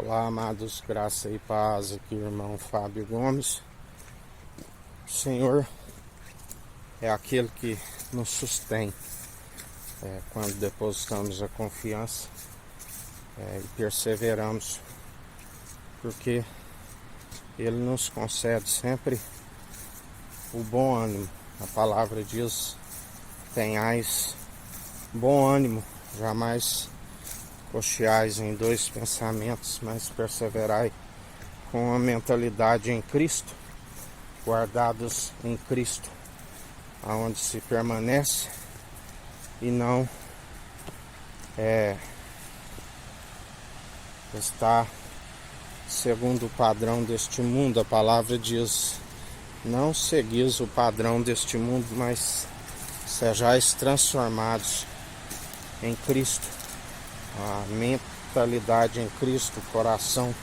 Olá, amados, graça e paz, aqui o irmão Fábio Gomes. O Senhor é aquele que nos sustém quando depositamos a confiança e perseveramos, porque Ele nos concede sempre o bom ânimo. A palavra diz: tenhais bom ânimo, jamais cocheais em dois pensamentos, mas perseverai com a mentalidade em Cristo, guardados em Cristo, aonde se permanece e não está segundo o padrão deste mundo. A palavra diz: não seguis o padrão deste mundo, mas sejais transformados em Cristo. A mentalidade em Cristo, o coração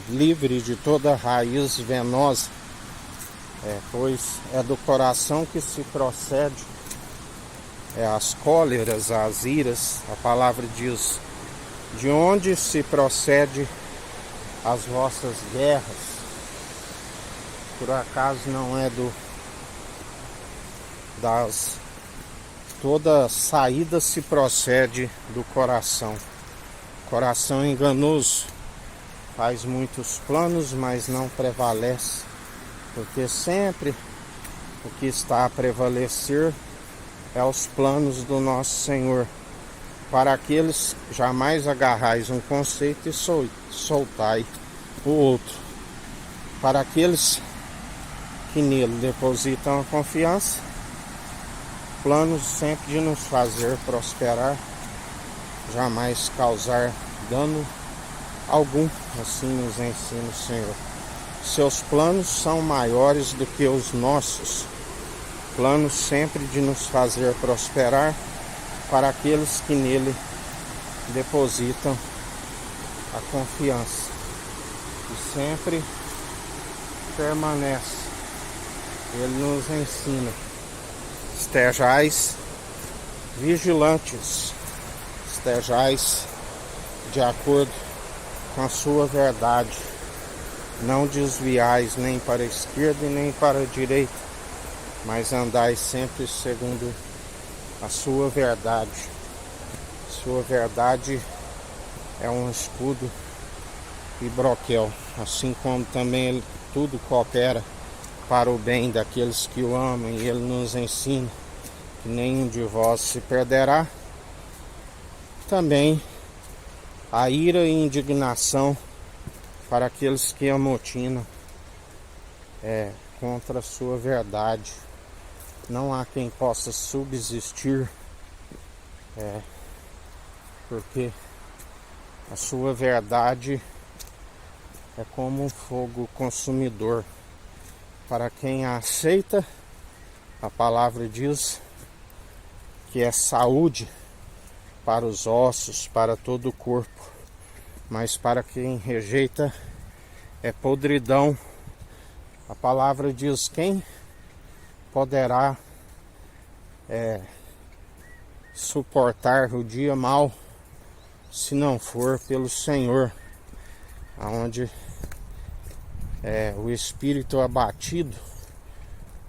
livre de toda raiz venenosa, pois é do coração que se procede as cóleras, as iras. A palavra diz: de onde se procede as vossas guerras? Por acaso não é toda saída se procede do coração. Coração enganoso faz muitos planos, mas não prevalece, porque sempre o que está a prevalecer é os planos do nosso Senhor. Para aqueles, jamais agarrais um conceito e soltai o outro. Para aqueles que nele depositam a confiança, planos sempre de nos fazer prosperar, jamais causar dano algum. Assim nos ensina o Senhor. Seus planos são maiores do que os nossos. Planos sempre de nos fazer prosperar para aqueles que nele depositam a confiança. E sempre permanece. Ele nos ensina: estejais vigilantes, estejais de acordo com a sua verdade, não desviais nem para a esquerda e nem para a direita, mas andais sempre segundo a sua verdade. Sua verdade é um escudo e broquel, assim como também tudo coopera para o bem daqueles que o amam, e ele nos ensina que nenhum de vós se perderá. Também a ira e indignação para aqueles que amotinam contra a sua verdade. Não há quem possa subsistir, porque a sua verdade é como um fogo consumidor. Para quem a aceita, a palavra diz que é saúde para os ossos, para todo o corpo. Mas para quem rejeita, é podridão. A palavra diz: quem poderá suportar o dia mau, se não for pelo Senhor? Aonde o espírito abatido,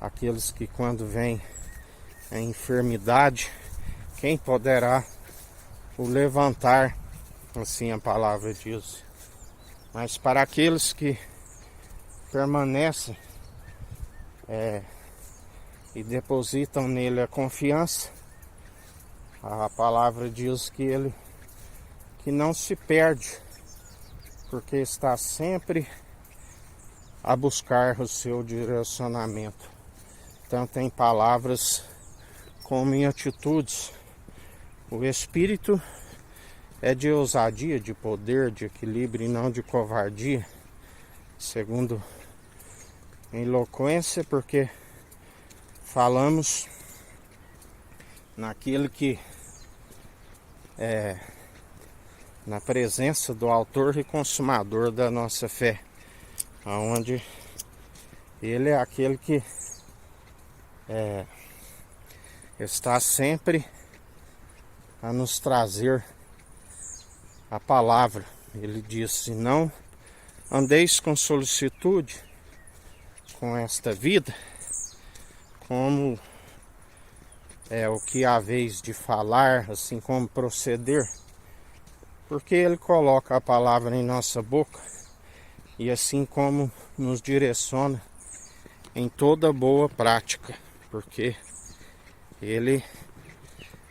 aqueles que quando vem a enfermidade, quem poderá o levantar? Assim a palavra diz. Mas para aqueles que permanecem e depositam nele a confiança, a palavra diz que ele que não se perde, porque está sempre a buscar o seu direcionamento, tanto em palavras como em atitudes. O espírito é de ousadia, de poder, de equilíbrio e não de covardia, segundo em eloquência, porque falamos naquele que na presença do autor e consumador da nossa fé, aonde ele é aquele que está sempre a nos trazer a palavra, Ele disse: não andeis com solicitude com esta vida, como é o que há vez de falar, assim como proceder, porque Ele coloca a palavra em nossa boca e assim como nos direciona em toda boa prática, porque Ele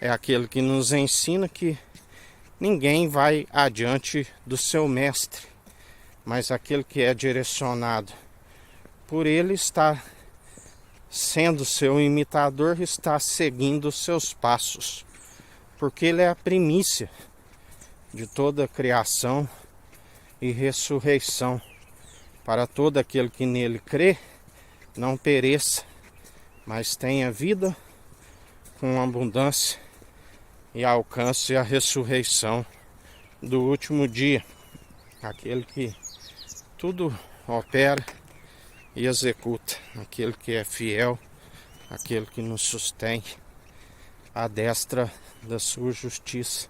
é aquele que nos ensina que ninguém vai adiante do seu mestre, mas aquele que é direcionado por Ele está sendo seu imitador, está seguindo os seus passos, porque Ele é a primícia de toda a criação e ressurreição, para todo aquele que nele crê, não pereça, mas tenha vida com abundância e alcance a ressurreição do último dia. Aquele que tudo opera e executa, aquele que é fiel, aquele que nos sustém à destra da sua justiça.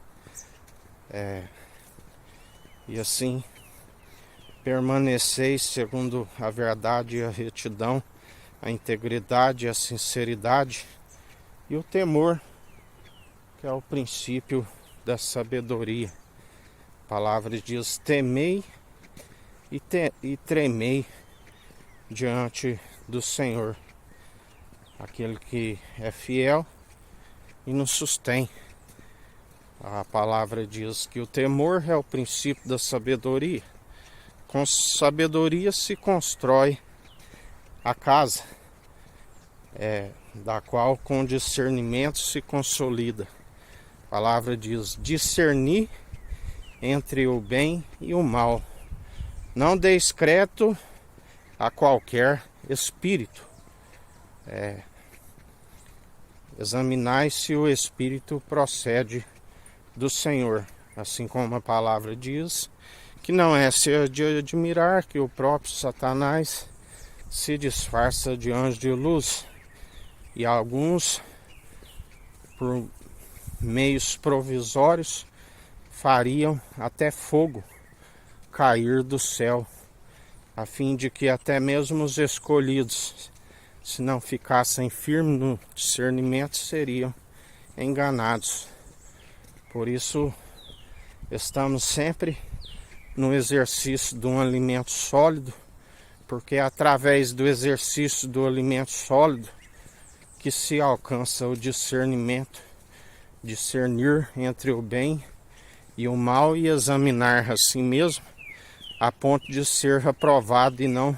E assim permaneceis segundo a verdade e a retidão, a integridade e a sinceridade e o temor, que é o princípio da sabedoria. A palavra diz: temei e tremei diante do Senhor, aquele que é fiel e nos sustém. A palavra diz que o temor é o princípio da sabedoria. Com sabedoria se constrói a casa, da qual com discernimento se consolida. A palavra diz: discernir entre o bem e o mal. Não deis crédito a qualquer espírito. Examinai se o espírito procede do Senhor, assim como a palavra diz que não é ser de admirar que o próprio Satanás se disfarça de anjo de luz, e alguns, por meios provisórios, fariam até fogo cair do céu, a fim de que até mesmo os escolhidos, se não ficassem firmes no discernimento, seriam enganados. Por isso, estamos sempre no exercício de um alimento sólido, porque é através do exercício do alimento sólido que se alcança o discernimento, discernir entre o bem e o mal e examinar a si mesmo, a ponto de ser aprovado e não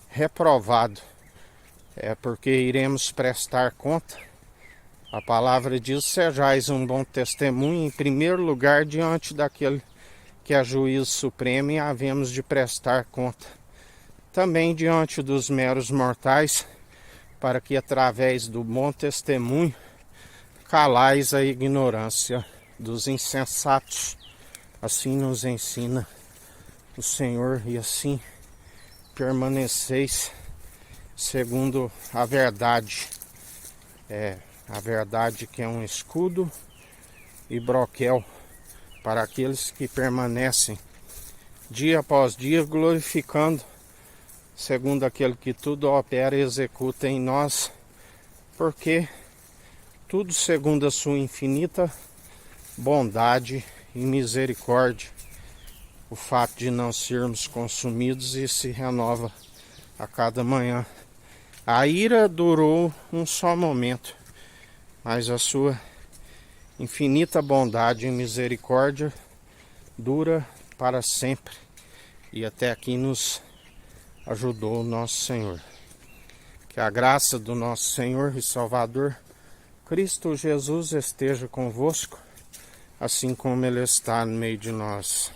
reprovado. Porque iremos prestar conta. A palavra diz: sejais um bom testemunho, em primeiro lugar, diante daquele que é juízo supremo, e havemos de prestar conta também diante dos meros mortais, para que através do bom testemunho calais a ignorância dos insensatos. Assim nos ensina o Senhor, e assim permaneceis segundo a verdade. A verdade que é um escudo e broquel para aqueles que permanecem dia após dia glorificando, segundo aquele que tudo opera e executa em nós, porque tudo segundo a sua infinita bondade e misericórdia. O fato de não sermos consumidos e se renova a cada manhã. A ira durou um só momento, mas a sua infinita bondade e misericórdia dura para sempre, e até aqui nos ajudou o nosso Senhor. Que a graça do nosso Senhor e Salvador Cristo Jesus esteja convosco, assim como Ele está no meio de nós.